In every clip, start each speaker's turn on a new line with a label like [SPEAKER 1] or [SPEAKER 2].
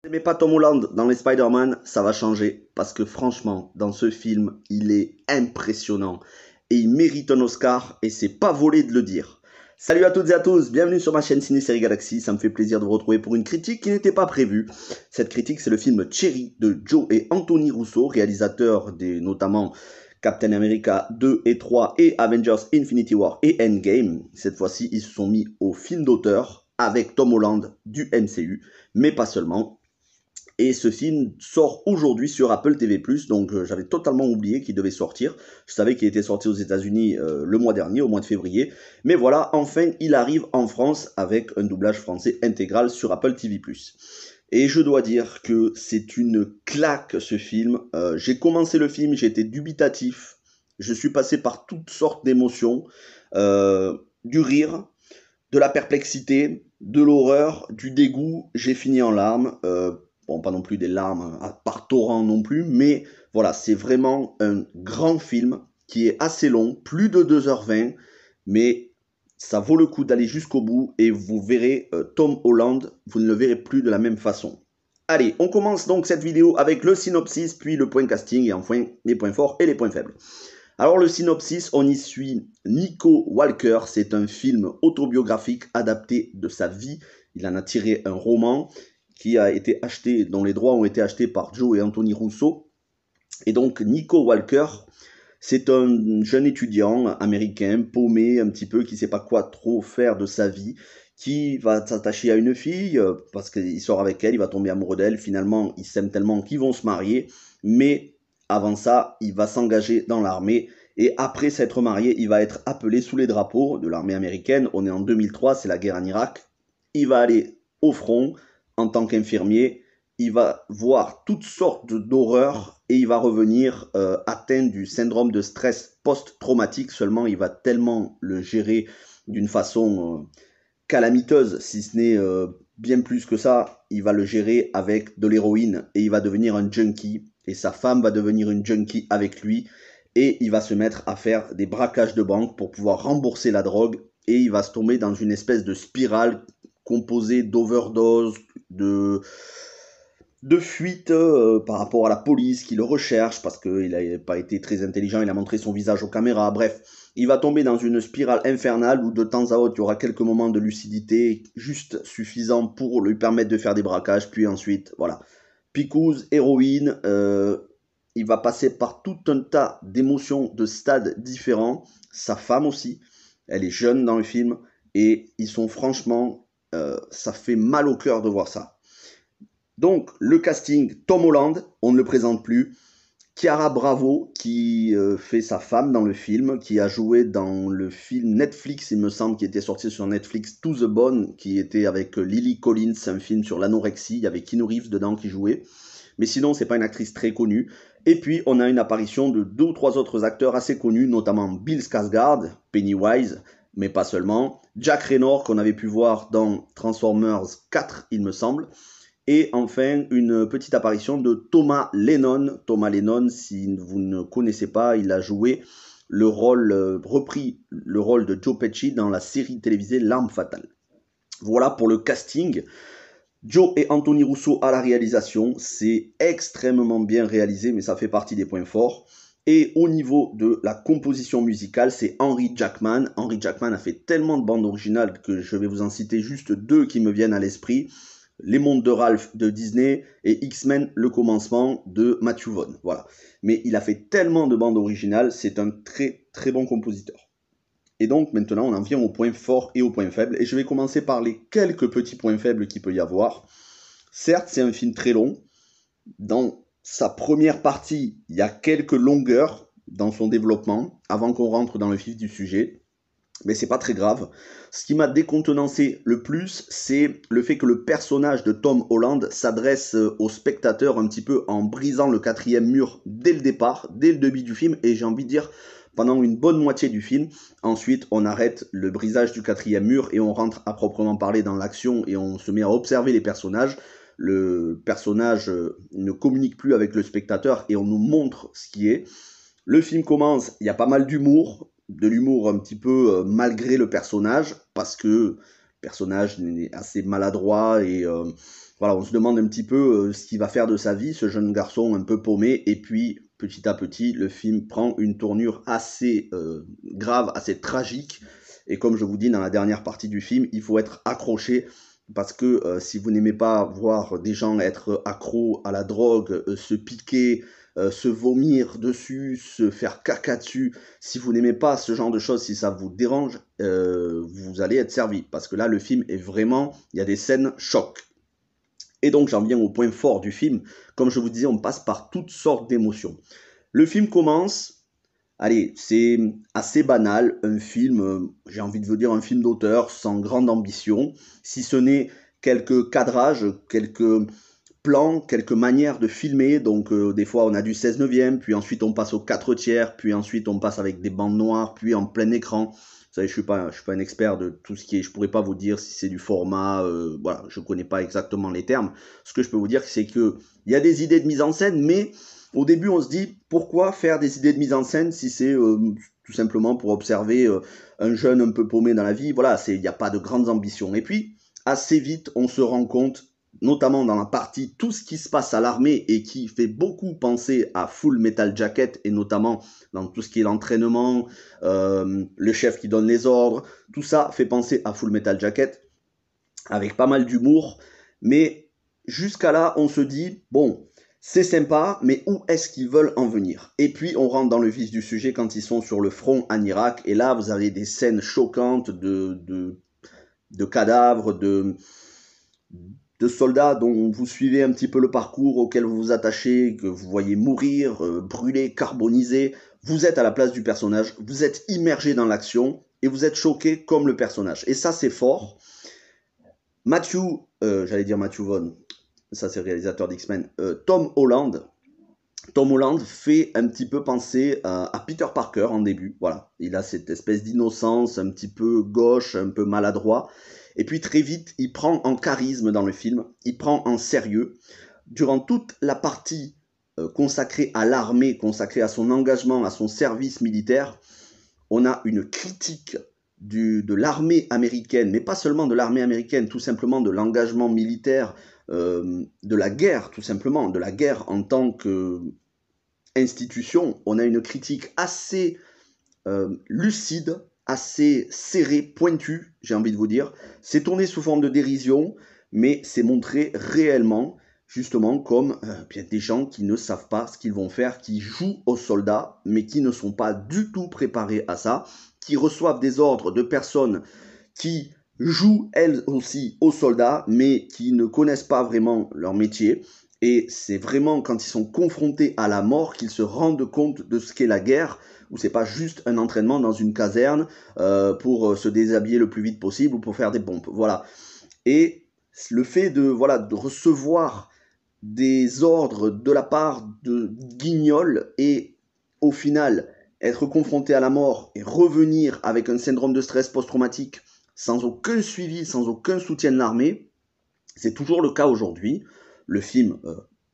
[SPEAKER 1] Mais pas Tom Holland dans les Spider-Man, ça va changer. Parce que franchement, dans ce film, il est impressionnant. Et il mérite un Oscar, et c'est pas volé de le dire. Salut à toutes et à tous, bienvenue sur ma chaîne Ciné Série Galaxy. Ça me fait plaisir de vous retrouver pour une critique qui n'était pas prévue. Cette critique, c'est le film Cherry de Joe et Anthony Russo, réalisateurs des notamment Captain America 2 et 3 et Avengers Infinity War et Endgame. Cette fois-ci, ils se sont mis au film d'auteur avec Tom Holland du MCU, mais pas seulement. Et ce film sort aujourd'hui sur Apple TV+, donc j'avais totalement oublié qu'il devait sortir. Je savais qu'il était sorti aux États-Unis le mois dernier, au mois de février. Mais voilà, enfin, il arrive en France avec un doublage français intégral sur Apple TV+. Et je dois dire que c'est une claque ce film. J'ai commencé le film, j'étais dubitatif. Je suis passé par toutes sortes d'émotions. Du rire, de la perplexité, de l'horreur, du dégoût. J'ai fini en larmes. Bon, pas non plus des larmes par torrent non plus, mais voilà, c'est vraiment un grand film qui est assez long, plus de 2h20, mais ça vaut le coup d'aller jusqu'au bout et vous verrez Tom Holland, vous ne le verrez plus de la même façon. Allez, on commence donc cette vidéo avec le synopsis, puis le point casting et enfin les points forts et les points faibles. Alors le synopsis, on y suit Nico Walker, c'est un film autobiographique adapté de sa vie. Il en a tiré un roman qui a été acheté, dont les droits ont été achetés par Joe et Anthony Russo. Et donc Nico Walker, c'est un jeune étudiant américain, paumé un petit peu, qui ne sait pas quoi trop faire de sa vie, qui va s'attacher à une fille, parce qu'il sort avec elle, il va tomber amoureux d'elle, finalement ils s'aiment tellement qu'ils vont se marier, mais avant ça, il va s'engager dans l'armée, et après s'être marié, il va être appelé sous les drapeaux de l'armée américaine, on est en 2003, c'est la guerre en Irak, il va aller au front en tant qu'infirmier, il va voir toutes sortes d'horreurs et il va revenir atteint du syndrome de stress post-traumatique. Seulement, il va tellement le gérer d'une façon calamiteuse, si ce n'est bien plus que ça. Il va le gérer avec de l'héroïne et il va devenir un junkie. Et sa femme va devenir une junkie avec lui. Et il va se mettre à faire des braquages de banque pour pouvoir rembourser la drogue. Et il va se tomber dans une espèce de spirale composée d'overdose, de fuite par rapport à la police qui le recherche parce qu'il n'a pas été très intelligent, il a montré son visage aux caméras, bref, il va tomber dans une spirale infernale où de temps à autre il y aura quelques moments de lucidité juste suffisants pour lui permettre de faire des braquages, puis ensuite, voilà, picouse, héroïne, il va passer par tout un tas d'émotions de stades différents, sa femme aussi, elle est jeune dans le film, et ils sont franchement, ça fait mal au cœur de voir ça. Donc, le casting, Tom Holland, on ne le présente plus. Chiara Bravo, qui fait sa femme dans le film, qui a joué dans le film Netflix, il me semble, qui était sorti sur Netflix, To the Bone, qui était avec Lily Collins, un film sur l'anorexie. Il y avait Keanu Reeves dedans qui jouait. Mais sinon, c'est pas une actrice très connue. Et puis, on a une apparition de 2 ou 3 autres acteurs assez connus, notamment Bill Skarsgård, Pennywise, mais pas seulement. Jack Reynor, qu'on avait pu voir dans Transformers 4, il me semble. Et enfin, une petite apparition de Thomas Lennon. Thomas Lennon, si vous ne connaissez pas, il a joué le rôle, repris le rôle de Joe Pesci dans la série télévisée L'Arme Fatale. Voilà pour le casting. Joe et Anthony Russo à la réalisation, c'est extrêmement bien réalisé, mais ça fait partie des points forts. Et au niveau de la composition musicale, c'est Henry Jackman. Henry Jackman a fait tellement de bandes originales que je vais vous en citer juste 2 qui me viennent à l'esprit. Les Mondes de Ralph de Disney et X-Men le commencement de Matthew Vaughn. Voilà. Mais il a fait tellement de bandes originales, c'est un très très bon compositeur. Et donc maintenant on en vient aux points forts et aux points faibles. Et je vais commencer par les quelques petits points faibles qu'il peut y avoir. Certes, c'est un film très long. Dans sa première partie, il y a quelques longueurs dans son développement avant qu'on rentre dans le vif du sujet. Mais c'est pas très grave. Ce qui m'a décontenancé le plus, c'est le fait que le personnage de Tom Holland s'adresse au spectateur un petit peu en brisant le 4e mur dès le départ, dès le début du film, et j'ai envie de dire pendant une bonne moitié du film. Ensuite, on arrête le brisage du 4e mur et on rentre à proprement parler dans l'action et on se met à observer les personnages. Le personnage ne communique plus avec le spectateur et on nous montre ce qui est. Le film commence, il y a pas mal d'humour, de l'humour un petit peu malgré le personnage, parce que personnage est assez maladroit et voilà, on se demande un petit peu ce qu'il va faire de sa vie, ce jeune garçon un peu paumé, et puis petit à petit, le film prend une tournure assez grave, assez tragique, et comme je vous dis dans la dernière partie du film, il faut être accroché, parce que si vous n'aimez pas voir des gens être accros à la drogue, se piquer, se vomir dessus, se faire caca dessus, si vous n'aimez pas ce genre de choses, si ça vous dérange, vous allez être servi, parce que là, le film est vraiment, il y a des scènes choc. Et donc j'en viens au point fort du film. Comme je vous disais, on passe par toutes sortes d'émotions. Le film commence, allez, c'est assez banal, un film, j'ai envie de vous dire un film d'auteur, sans grande ambition, si ce n'est quelques cadrages, quelques plans, quelques manières de filmer. Donc des fois on a du 16 neuvième, puis ensuite on passe au 4 tiers, puis ensuite on passe avec des bandes noires, puis en plein écran. Vous savez, je suis pas un expert de tout ce qui est, je pourrais pas vous dire si c'est du format, voilà, je connais pas exactement les termes. Ce que je peux vous dire, c'est que il y a des idées de mise en scène, mais au début on se dit pourquoi faire des idées de mise en scène si c'est tout simplement pour observer un jeune un peu paumé dans la vie. Voilà, il n'y a pas de grandes ambitions. Et puis assez vite on se rend compte, notamment dans la partie tout ce qui se passe à l'armée et qui fait beaucoup penser à Full Metal Jacket, et notamment dans tout ce qui est l'entraînement, le chef qui donne les ordres, tout ça fait penser à Full Metal Jacket, avec pas mal d'humour, mais jusqu'à là on se dit, bon, c'est sympa, mais où est-ce qu'ils veulent en venir? Et puis on rentre dans le vif du sujet quand ils sont sur le front en Irak, et là vous avez des scènes choquantes de cadavres, de soldats dont vous suivez un petit peu le parcours, auquel vous vous attachez, que vous voyez mourir, brûler, carboniser. Vous êtes à la place du personnage, vous êtes immergé dans l'action et vous êtes choqué comme le personnage. Et ça, c'est fort. J'allais dire Matthew Vaughn, ça c'est le réalisateur d'X-Men, Tom Holland fait un petit peu penser à Peter Parker en début. Voilà, il a cette espèce d'innocence un petit peu gauche, un peu maladroit. Et puis très vite, il prend en charisme dans le film, il prend en sérieux. Durant toute la partie consacrée à l'armée, consacrée à son engagement, à son service militaire, on a une critique de l'armée américaine, mais pas seulement de l'armée américaine, tout simplement de l'engagement militaire, de la guerre, tout simplement, de la guerre en tant qu'institution. On a une critique assez lucide, assez serré, pointu, j'ai envie de vous dire. C'est tourné sous forme de dérision, mais c'est montré réellement, justement, comme bien des gens qui ne savent pas ce qu'ils vont faire, qui jouent aux soldats, mais qui ne sont pas du tout préparés à ça, qui reçoivent des ordres de personnes qui jouent elles aussi aux soldats, mais qui ne connaissent pas vraiment leur métier. Et c'est vraiment quand ils sont confrontés à la mort qu'ils se rendent compte de ce qu'est la guerre, où c'est pas juste un entraînement dans une caserne pour se déshabiller le plus vite possible ou pour faire des pompes. Voilà. Et le fait de recevoir des ordres de la part de guignols et au final être confronté à la mort et revenir avec un syndrome de stress post-traumatique sans aucun suivi, sans aucun soutien de l'armée, c'est toujours le cas aujourd'hui. Le film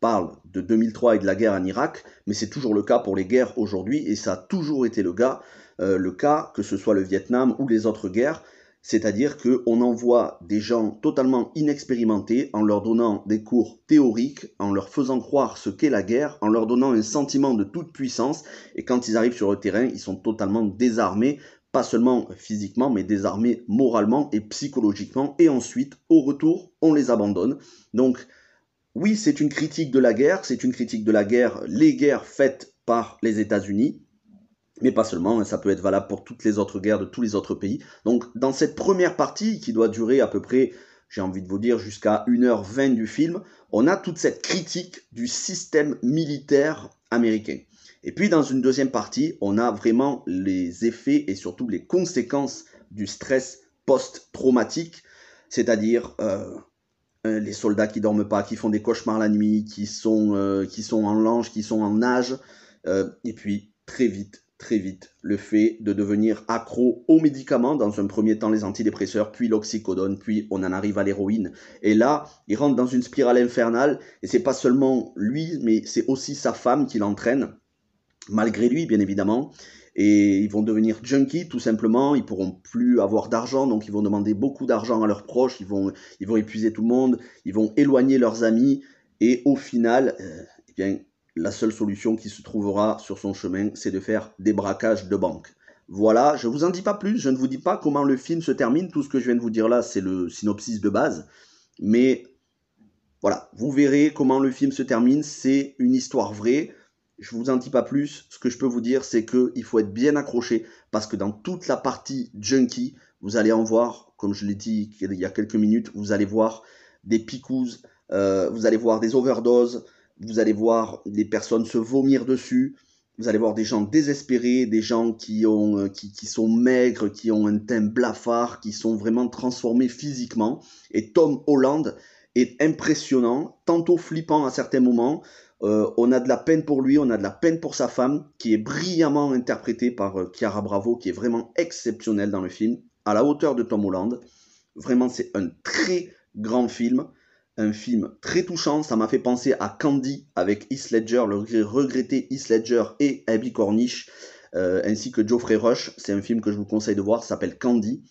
[SPEAKER 1] parle de 2003 et de la guerre en Irak, mais c'est toujours le cas pour les guerres aujourd'hui, et ça a toujours été le cas, que ce soit le Vietnam ou les autres guerres, c'est-à-dire qu'on envoie des gens totalement inexpérimentés en leur donnant des cours théoriques, en leur faisant croire ce qu'est la guerre, en leur donnant un sentiment de toute puissance, et quand ils arrivent sur le terrain, ils sont totalement désarmés, pas seulement physiquement, mais désarmés moralement et psychologiquement, et ensuite, au retour, on les abandonne. Donc, oui, c'est une critique de la guerre, les guerres faites par les États-Unis, mais pas seulement, ça peut être valable pour toutes les autres guerres de tous les autres pays. Donc, dans cette première partie, qui doit durer à peu près, j'ai envie de vous dire, jusqu'à 1h20 du film, on a toute cette critique du système militaire américain. Et puis, dans une deuxième partie, on a vraiment les effets et surtout les conséquences du stress post-traumatique, c'est-à-dire les soldats qui dorment pas, qui font des cauchemars la nuit, qui sont en lange, qui sont en nage, et puis très vite, le fait de devenir accro aux médicaments, dans un premier temps les antidépresseurs, puis l'oxycodone, puis on en arrive à l'héroïne. Et là, il rentre dans une spirale infernale, et c'est pas seulement lui, mais c'est aussi sa femme qui l'entraîne, malgré lui, bien évidemment. et ils vont devenir junkies tout simplement, ils pourront plus avoir d'argent, donc ils vont demander beaucoup d'argent à leurs proches, ils vont épuiser tout le monde, ils vont éloigner leurs amis, et au final, eh bien, la seule solution qui se trouvera sur son chemin, c'est de faire des braquages de banque. Voilà, je vous en dis pas plus, je ne vous dis pas comment le film se termine, tout ce que je viens de vous dire là, c'est le synopsis de base, mais voilà, vous verrez comment le film se termine, c'est une histoire vraie, je vous en dis pas plus, ce que je peux vous dire, c'est qu'il faut être bien accroché, parce que dans toute la partie junkie, vous allez en voir, comme je l'ai dit il y a quelques minutes, vous allez voir des picouses, vous allez voir des overdoses, vous allez voir des personnes se vomir dessus, vous allez voir des gens désespérés, des gens qui sont maigres, qui ont un teint blafard, qui sont vraiment transformés physiquement. Et Tom Holland est impressionnant, tantôt flippant à certains moments. On a de la peine pour lui, on a de la peine pour sa femme, qui est brillamment interprétée par Chiara Bravo, qui est vraiment exceptionnelle dans le film, à la hauteur de Tom Holland. Vraiment, c'est un très grand film. Un film très touchant, ça m'a fait penser à Candy avec Heath Ledger, le regretté Heath Ledger et Abby Cornish, ainsi que Geoffrey Rush. C'est un film que je vous conseille de voir, ça s'appelle Candy.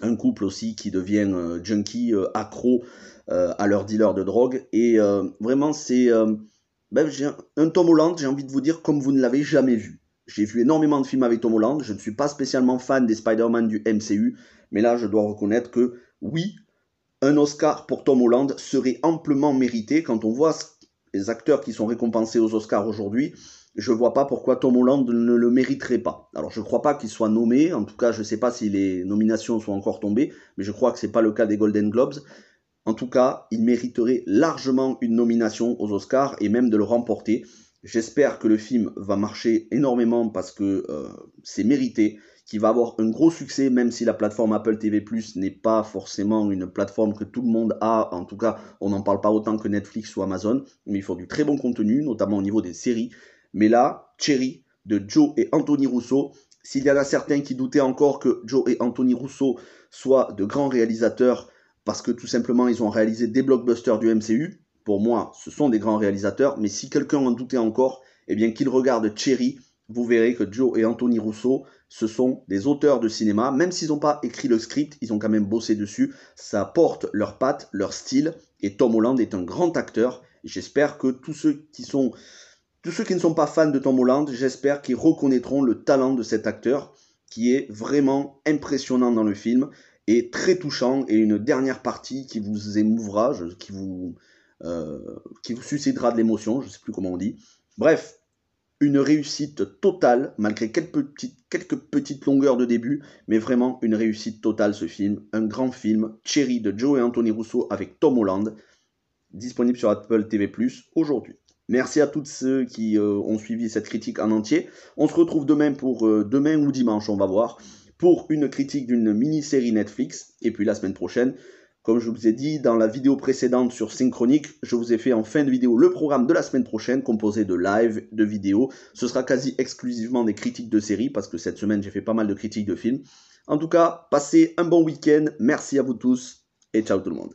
[SPEAKER 1] Un couple aussi qui devient junkie, accro à leur dealer de drogue. Et vraiment, c'est un Tom Holland, j'ai envie de vous dire, comme vous ne l'avez jamais vu. J'ai vu énormément de films avec Tom Holland, je ne suis pas spécialement fan des Spider-Man du MCU, mais là, je dois reconnaître que oui, un Oscar pour Tom Holland serait amplement mérité. Quand on voit les acteurs qui sont récompensés aux Oscars aujourd'hui, je ne vois pas pourquoi Tom Holland ne le mériterait pas. Alors je ne crois pas qu'il soit nommé, en tout cas je ne sais pas si les nominations sont encore tombées, mais je crois que ce n'est pas le cas des Golden Globes. En tout cas, il mériterait largement une nomination aux Oscars et même de le remporter. J'espère que le film va marcher énormément parce que c'est mérité, qu'il va avoir un gros succès, même si la plateforme Apple TV+, n'est pas forcément une plateforme que tout le monde a. En tout cas, on n'en parle pas autant que Netflix ou Amazon, mais il faut du très bon contenu, notamment au niveau des séries. Mais là, Cherry, de Joe et Anthony Russo, s'il y en a certains qui doutaient encore que Joe et Anthony Russo soient de grands réalisateurs, parce que tout simplement, ils ont réalisé des blockbusters du MCU, pour moi, ce sont des grands réalisateurs, mais si quelqu'un en doutait encore, eh bien qu'il regarde Cherry, vous verrez que Joe et Anthony Russo, ce sont des auteurs de cinéma, même s'ils n'ont pas écrit le script, ils ont quand même bossé dessus, ça porte leurs pattes, leur style, et Tom Holland est un grand acteur, et j'espère que tous ceux qui ne sont pas fans de Tom Holland, j'espère qu'ils reconnaîtront le talent de cet acteur, qui est vraiment impressionnant dans le film, et très touchant, et une dernière partie qui vous émouvra, qui vous suscitera de l'émotion, je ne sais plus comment on dit. Bref, une réussite totale, malgré quelques petites longueurs de début, mais vraiment une réussite totale ce film. Un grand film, Cherry de Joe et Anthony Russo avec Tom Holland, disponible sur Apple TV+, aujourd'hui. Merci à tous ceux qui ont suivi cette critique en entier. On se retrouve demain demain ou dimanche, on va voir, pour une critique d'une mini-série Netflix. Et puis la semaine prochaine, comme je vous ai dit dans la vidéo précédente sur Synchronique, je vous ai fait en fin de vidéo le programme de la semaine prochaine, composé de live, de vidéos. Ce sera quasi exclusivement des critiques de séries, parce que cette semaine j'ai fait pas mal de critiques de films. En tout cas, passez un bon week-end, merci à vous tous, et ciao tout le monde.